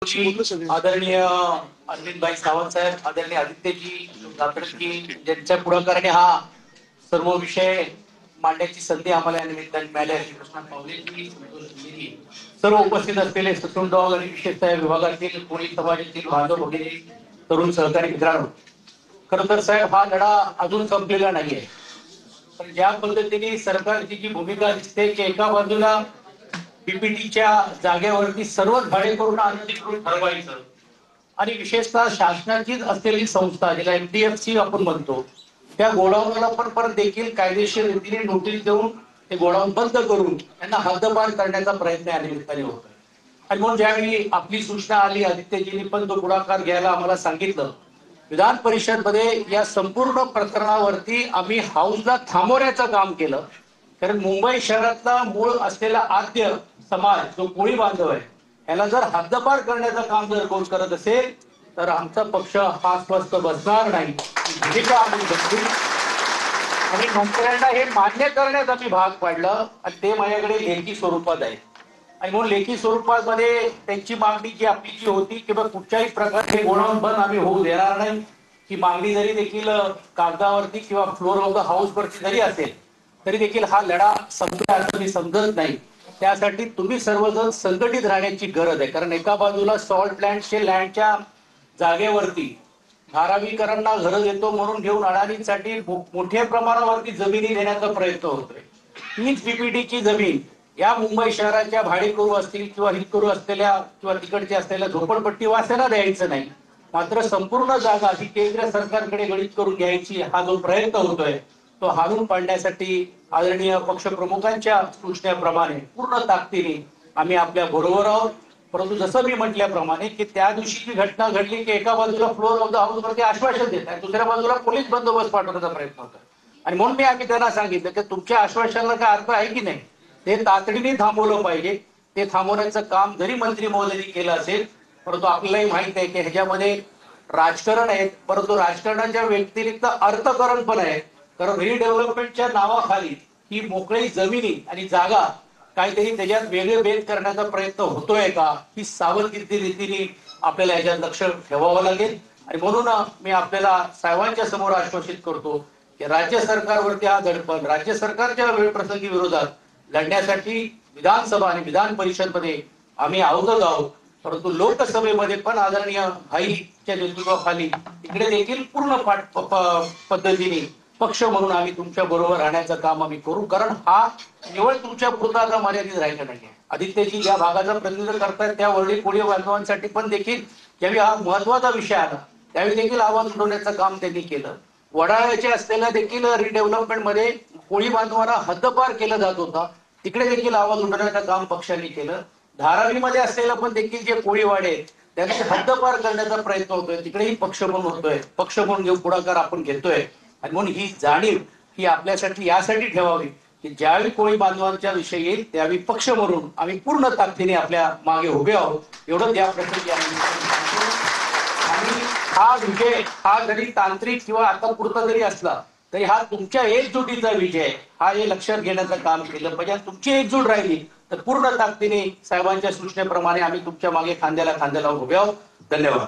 पूर्वी आदरणीय अरविंदभाई सावंत साहेब, आदरणीय आदित्यजी गात्रटजी ज्यांच्या पुढाकाराने हा सर्व विषय मांडण्याची संधी आम्हाला या निमित्ताने मिळाली आहे. कृष्णा पावलेजी, संतोष गिरी, सर्व उपस्थित असलेले ससून डॉग आणि विशेषतः विभागातील कोळी समाजातील बांधव वगैरे तरुण सहकारी मित्रांनो, खरं तर साहेब हा लढा अजून संपलेला नाहीये. पण ज्या पद्धतीने सरकारची जी भूमिका दिसते की एका बाजूला पीपीटीच्या जागेवरती सर्वच भाडेकरून अनधिकृत ठरवायचं आणि विशेषतः शासनाचीच असलेली संस्था ज्याला एमडीएफसी आपण म्हणतो त्या गोडाऊनला पण परत देखील कायदेशीर रीतीने नोटीस देऊन ते गोडाऊन बंद करून त्यांना हद्दपार करण्याचा प्रयत्न या निमित्ताने होतोय. आणि म्हणून ज्यावेळी आपली सूचना आली, आदित्यजींनी पण तो पुढाकार घ्यायला आम्हाला सांगितलं. विधान परिषद मध्ये या संपूर्ण प्रकरणावरती आम्ही हाऊसला थांबवण्याचं काम केलं. कारण मुंबई शहरातला मूळ असलेला आद्य समाज जो कोळी बांधव आहे याला जर हद्दपार करण्याचं काम जर कोण करत असेल तर आमचा पक्ष हा स्वस्थ बसणार नाही. भूमिका आम्ही घेतली आणि मंत्र्यांना हे मान्य करण्यात आम्ही भाग पाडलं आणि ते माझ्याकडे लेखी स्वरूपात आहे. आणि म्हणून लेखी स्वरूपामध्ये त्यांची मागणी जी आपली जी होती की कुठच्याही प्रकारे गोडाऊन बंद आम्ही होऊ देणार नाही, ही मागणी जरी देखील कागदावरती किंवा फ्लोर ऑफ द हाऊस वरती जरी असेल तरी देखील हा लढा संपला असं मी समजत नाही. त्यासाठी तुम्ही सर्वजण संघटित राहण्याची गरज आहे. कारण एका बाजूला सॉल्ट प्लॅन्टचे लँडच्या जागेवरती धारावीकरांना घरं देतो म्हणून घेऊन अडाणींसाठी मोठ्या प्रमाणावरती जमिनी देण्याचा प्रयत्न होतोय. हीच पीपीटीची जमीन या मुंबई शहराच्या भाडेकरू असतील किंवा हितकरू असलेल्या किंवा तिकडचे असलेल्या झोपडपट्टी वासियांना द्यायचं नाही, मात्र संपूर्ण जागा ही केंद्र सरकारकडे गळीत करून घ्यायची हा जो प्रयत्न होतोय तो हाणून पाडण्यासाठी आदरणीय पक्षप्रमुखांच्या सूचनेप्रमाणे पूर्ण ताकदीने आम्ही आपल्या बरोबर आहोत. परंतु जसं मी म्हटल्याप्रमाणे की त्या दिवशीची घटना घडली की एका बाजूला फ्लोर ऑफ द हाऊस वरती आश्वासन देत आहे, दुसऱ्या बाजूला पोलीस बंदोबस्त पाठवण्याचा प्रयत्न होता. आणि म्हणून आम्ही त्यांना सांगितलं की तुमच्या आश्वासनाला काय अर्थ आहे की नाही, ते तातडीने थांबवलं पाहिजे. ते थांबवण्याचं काम जरी मंत्री महोदयांनी केलं असेल परंतु आपल्यालाही माहित आहे की ह्याच्यामध्ये राजकारण आहे, परंतु राजकारणाच्या व्यतिरिक्त अर्थकारण पण आहे. कारण रिडेव्हलपमेंटच्या नावाखाली ही मोकळी जमिनी आणि जागा काहीतरी त्याच्यात वेगळे भेद करण्याचा प्रयत्न होतोय का, ही सावधगिरी रीतीने आपल्याला याच्यात लक्ष ठेवावं लागेल. आणि म्हणून मी आपल्याला साहेबांच्या समोर आश्वासित करतो की राज्य सरकारवरती हा दडपण राज्य सरकारच्या वेळप्रसंगी विरोधात लढण्यासाठी विधानसभा आणि विधान परिषद मध्ये आम्ही अवगत आहोत. परंतु लोकसभेमध्ये पण आदरणीय भाईच्या नेतृत्वाखाली इकडे देखील पूर्ण पद्धतीने पक्ष म्हणून आम्ही तुमच्या बरोबर राहण्याचं काम आम्ही करू. कारण हा केवळ तुमच्या पुरता मर्यादित राहिला नाहीये. आदित्यजी ज्या भागाचा प्रतिनिधित्व करतायत त्या वर्णी कोळी बांधवांसाठी पण देखील ज्यावेळी हा महत्वाचा विषय आला त्यावेळी देखील आवाज उठवण्याचं काम त्यांनी केलं. वडाळ्याच्या असलेल्या देखील रिडेव्हलपमेंट मध्ये कोळी बांधवांना हद्दपार केलं जात होता, तिकडे देखील आवाज उठवण्याचं काम पक्षाने केलं. धारावीमध्ये असलेलं पण देखील जे कोळीवाडे त्यांचे हद्दपार करण्याचा प्रयत्न होतोय, तिकडेही पक्ष म्हणून होतोय, पक्ष म्हणून घेऊन पुढाकार आपण घेतोय. आणि म्हणून ही जाणीव ही आपल्यासाठी यासाठी ठेवावी की ज्यावेळी कोळी बांधवांच्या विषयी येईल त्यावेळी पक्ष म्हणून आम्ही पूर्ण ताकदीने आपल्या मागे उभे आहोत. एवढं या प्रसंगी आणि हा विजय हा जरी तांत्रिक किंवा आता पुरता जरी असला तरी हा तुमच्या एकजुटीचा विजय, हा हे लक्षात घेण्याचं काम केलं पाहिजे. तुमची एकजूट राहिली तर पूर्ण ताकदीने साहेबांच्या सूचनेप्रमाणे आम्ही तुमच्या मागे खांद्याला खांद्याला उभे आहोत. धन्यवाद.